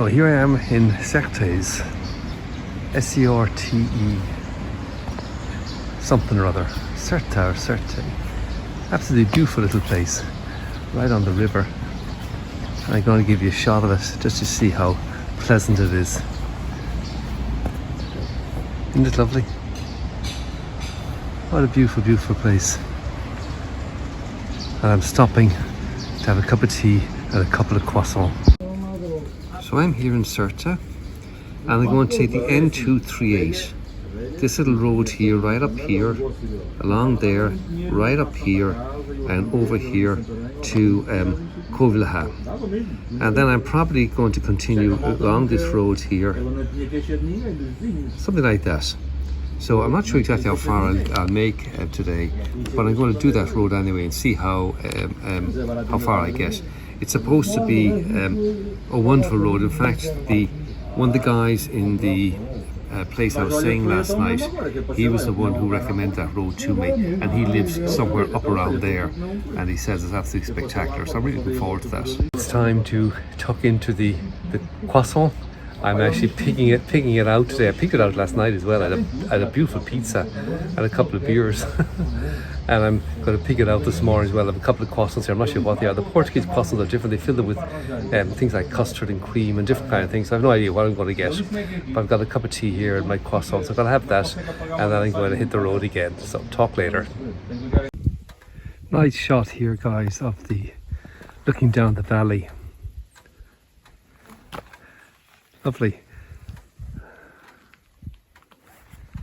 So here I am in Certes, S-E-R-T-E, something or other, Certa or Certe. Absolutely beautiful little place, right on the river. And I'm going to give you a shot of it just to see how pleasant it is. Isn't it lovely? What a beautiful, beautiful place. And I'm stopping to have a cup of tea and a couple of croissants. So I'm here in Certa, and I'm going to take the N238. This little road here, right up here, along there, right up here, and over here to Covilhã. And then I'm probably going to continue along this road here, something like that. So I'm not sure exactly how far I'll make today, but I'm going to do that road anyway and see how far I get. It's supposed to be a wonderful road. In fact, one of the guys in the place I was staying last night, he was the one who recommended that road to me, and he lives somewhere up around there, and he says it's absolutely spectacular. So I'm really looking forward to that. It's time to tuck into the croissant. I'm actually picking it out today. I picked it out last night as well. I had a beautiful pizza and a couple of beers. And I'm going to pick it out this morning as well. I have a couple of croissants here. I'm not sure what they are. The Portuguese croissants are different. They fill them with things like custard and cream and different kind of things. So I have no idea what I'm going to get. But I've got a cup of tea here and my croissants. So I'm going to have that, and then I'm going to hit the road again. So talk later. Nice shot here, guys, of looking down the valley. Lovely.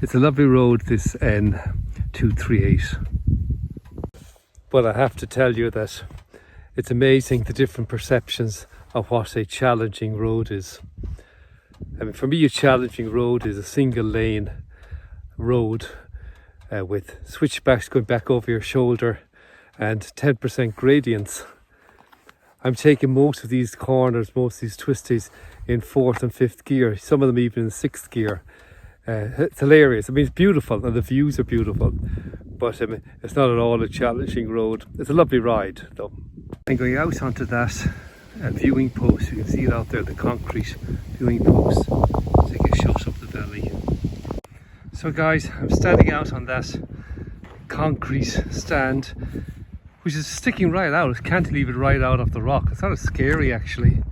It's a lovely road, this N238. But I have to tell you that it's amazing the different perceptions of what a challenging road is. I mean, for me, a challenging road is a single lane road with switchbacks going back over your shoulder and 10% gradients. I'm taking most of these corners, most of these twisties in 4th and 5th gear, some of them even in 6th gear. It's hilarious. I mean, it's beautiful and the views are beautiful, but it's not at all a challenging road. It's a lovely ride though. I'm going out onto that viewing post. You can see it out there, the concrete viewing post. Take a shot up the valley. So guys, I'm standing out on that concrete stand, which is sticking right out. Can't leave it right out of the rock. It's sort of scary actually.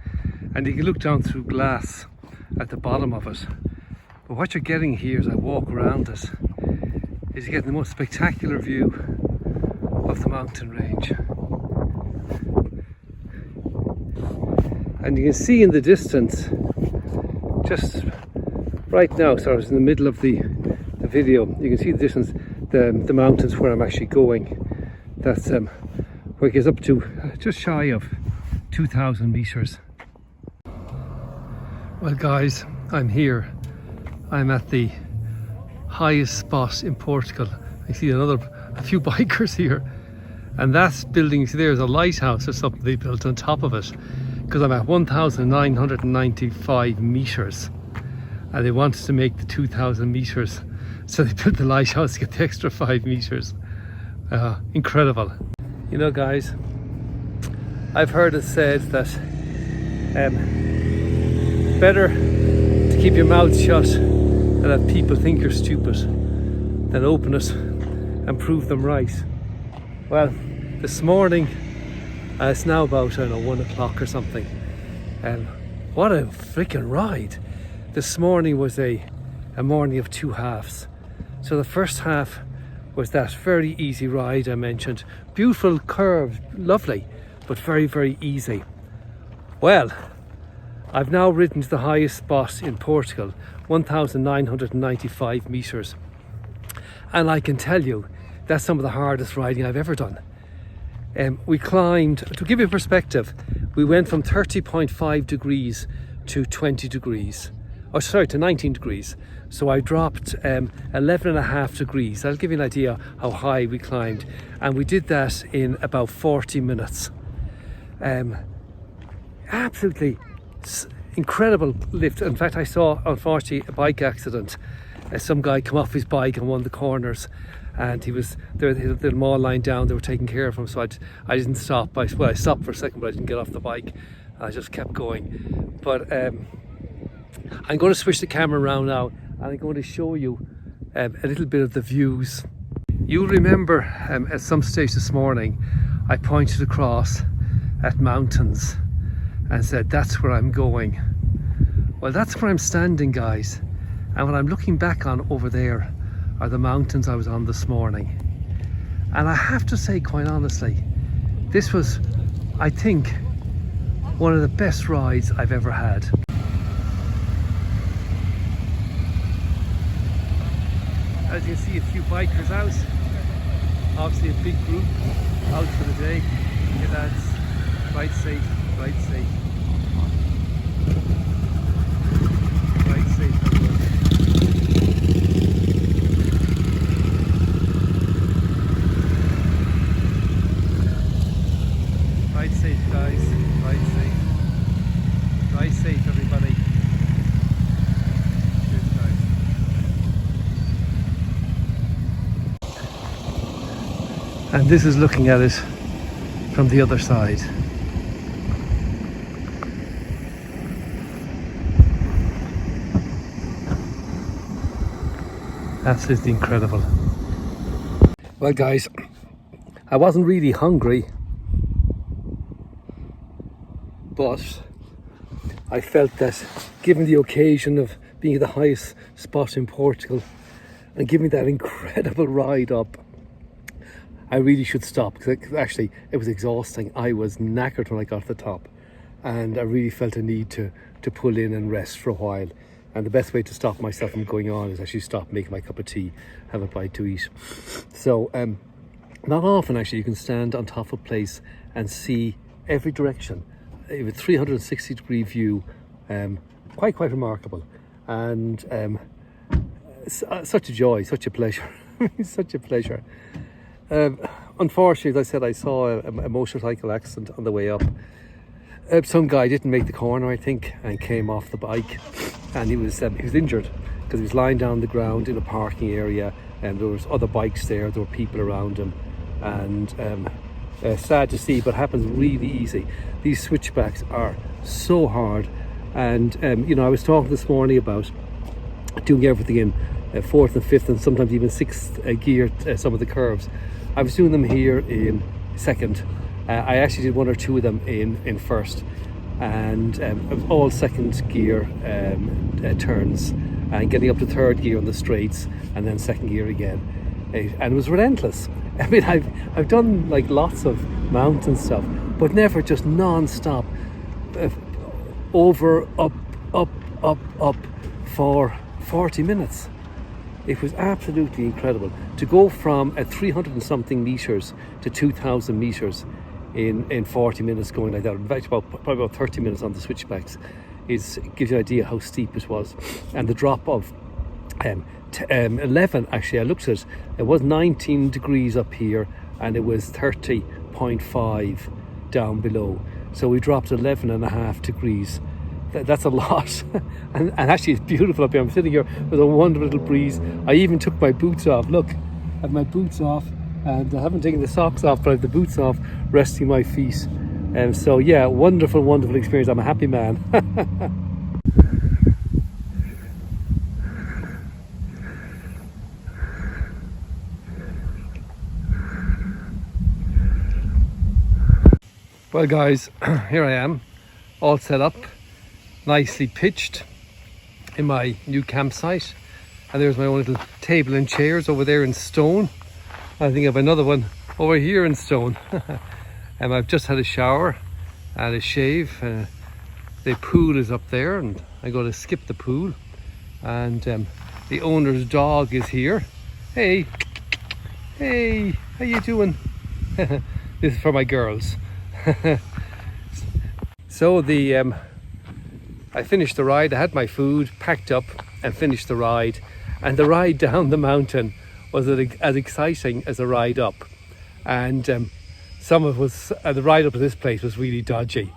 And you can look down through glass at the bottom of it. But what you're getting here as I walk around it is you're getting the most spectacular view of the mountain range. And you can see in the distance, just right now, so I was in the middle of the video, you can see the distance, the mountains where I'm actually going. That's where it gets up to just shy of 2,000 meters. Well guys, I'm here. I'm at the highest spot in Portugal. I see a few bikers here, and that building there is a lighthouse or something they built on top of it, because I'm at 1,995 meters, and they wanted to make the 2,000 meters, so they built the lighthouse to get the extra 5 meters. Incredible. You know guys, I've heard it said that better to keep your mouth shut and have people think you're stupid than open it and prove them right. Well, this morning, it's now about, I don't know, 1 o'clock or something, and what a freaking ride. This morning was a morning of two halves. So the first half was that very easy ride I mentioned. Beautiful curve, lovely, but very, very easy. Well, I've now ridden to the highest spot in Portugal, 1,995 meters. And I can tell you, that's some of the hardest riding I've ever done. We climbed, to give you perspective, we went from 30.5 degrees to 20 degrees. Oh, sorry, to 19 degrees. So I dropped 11.5 degrees. That'll give you an idea how high we climbed. And we did that in about 40 minutes. Absolutely incredible lift. In fact, I saw, unfortunately, a bike accident. Some guy come off his bike on one of the corners, and he was there. They had them all lying down. They were taking care of him, so I didn't stop. I stopped for a second, but I didn't get off the bike. I just kept going. But I'm going to switch the camera around now, and I'm going to show you a little bit of the views. You'll remember at some stage this morning I pointed across at mountains and said that's where I'm going. Well, that's where I'm standing, guys, and what I'm looking back on over there are the mountains I was on this morning. And I have to say, quite honestly, this was, I think, one of the best rides I've ever had. As you can see, a few bikers out. Obviously a big group out for the day. Okay, lads, ride safe, ride safe. Ride safe, everyone. Ride safe, guys, ride safe. Ride safe, everybody. Cheers, guys. And this is looking at it from the other side. Absolutely incredible. Well, guys, I wasn't really hungry, but I felt that given the occasion of being at the highest spot in Portugal and giving that incredible ride up, I really should stop, because actually it was exhausting. I was knackered when I got to the top, and I really felt a need to pull in and rest for a while. And the best way to stop myself from going on is actually stop, make my cup of tea, have a bite to eat. So not often actually you can stand on top of a place and see every direction with 360-degree view. Quite remarkable, and such a joy, such a pleasure. Such a pleasure. Unfortunately, as I said, I saw a motorcycle accident on the way up. Some guy didn't make the corner, I think, and came off the bike, and he was injured because he was lying down on the ground in a parking area, and there was other bikes there were people around him, and sad to see, but happens really easy. These switchbacks are so hard, and you know, I was talking this morning about doing everything in fourth and fifth and sometimes even sixth gear, some of the curves. I was doing them here in second. I actually did one or two of them in first, and all second gear turns, and getting up to third gear on the straights, and then second gear again. And it was relentless. I mean, I've done like lots of mountain stuff, but never just non-stop over, up for 40 minutes. It was absolutely incredible to go from 300 and something meters to 2,000 meters in 40 minutes going like that. In fact, probably about 30 minutes on the switchbacks. Gives you an idea how steep it was. And the drop of 11, actually, I looked at it, it was 19 degrees up here, and it was 30.5 down below. So we dropped 11.5 degrees. That's a lot. and actually it's beautiful up here. I'm sitting here with a wonderful little breeze. I even took my boots off. Look, I have my boots off, and I haven't taken the socks off, but I have the boots off, resting my feet. And so yeah, wonderful experience. I'm a happy man. Well, guys, here I am, all set up, nicely pitched in my new campsite, and there's my own little table and chairs over there in stone. I think I have another one over here in stone. And I've just had a shower and a shave. The pool is up there, and I'm going to skip the pool, and the owner's dog is here. Hey, how you doing? This is for my girls. So I finished the ride. I had my food, packed up, and finished the ride. And the ride down the mountain was as exciting as the ride up. And some of us, the ride up to this place was really dodgy.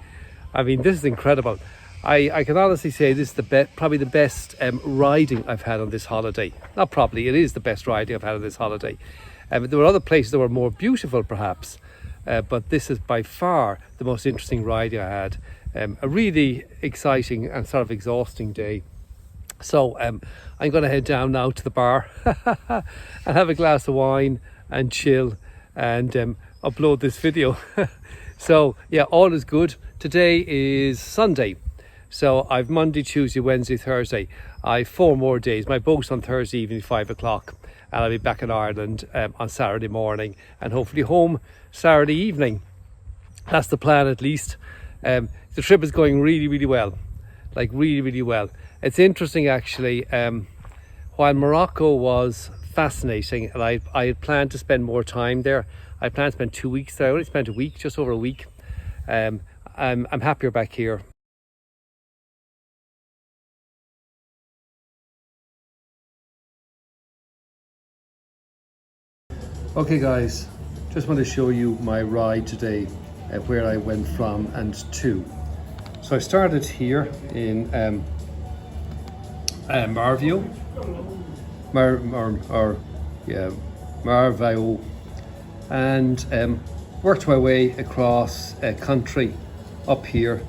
I mean, this is incredible. I can honestly say this is probably the best riding I've had on this holiday. Not probably, it is the best riding I've had on this holiday. There were other places that were more beautiful, perhaps. but this is by far the most interesting ride I had. A really exciting and sort of exhausting day. So I'm going to head down now to the bar and have a glass of wine and chill and upload this video. So yeah, all is good. Today is Sunday. So I've Monday, Tuesday, Wednesday, Thursday. I've 4 more days. My boat's on Thursday evening, 5 o'clock. And I'll be back in Ireland on Saturday morning and hopefully home Saturday evening. That's the plan at least. The trip is going really, really well. Like really, really well. It's interesting actually. While Morocco was fascinating and I had planned to spend more time there. I planned to spend 2 weeks there. I only spent a week, just over a week. I'm happier back here. Okay guys, just want to show you my ride today, where I went from and to. So I started here in Marvio, Marvio, and worked my way across country up here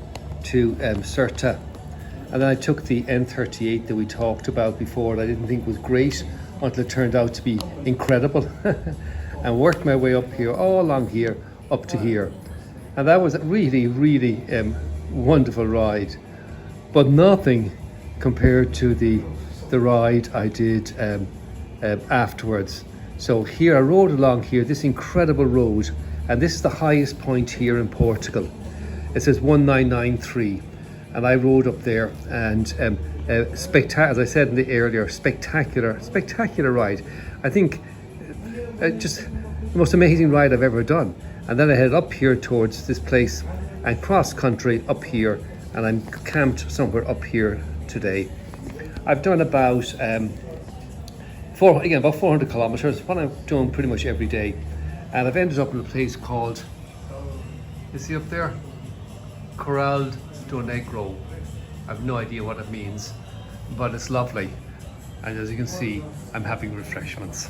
to Sirte. And then I took the N38 that we talked about before that I didn't think was great until it turned out to be incredible. And worked my way up here, all along here, up to here. And that was a really, really wonderful ride. But nothing compared to the ride I did afterwards. So here, I rode along here, this incredible road, and this is the highest point here in Portugal. It says 1993. And I rode up there and as I said in the earlier, spectacular ride. I think just the most amazing ride I've ever done. And then I headed up here towards this place and cross country up here, and I'm camped somewhere up here today. I've done about 400 kilometers, what I'm doing pretty much every day. And I've ended up in a place called, you see up there? Corral do Negro. I have no idea what it means, but it's lovely. And as you can see, I'm having refreshments.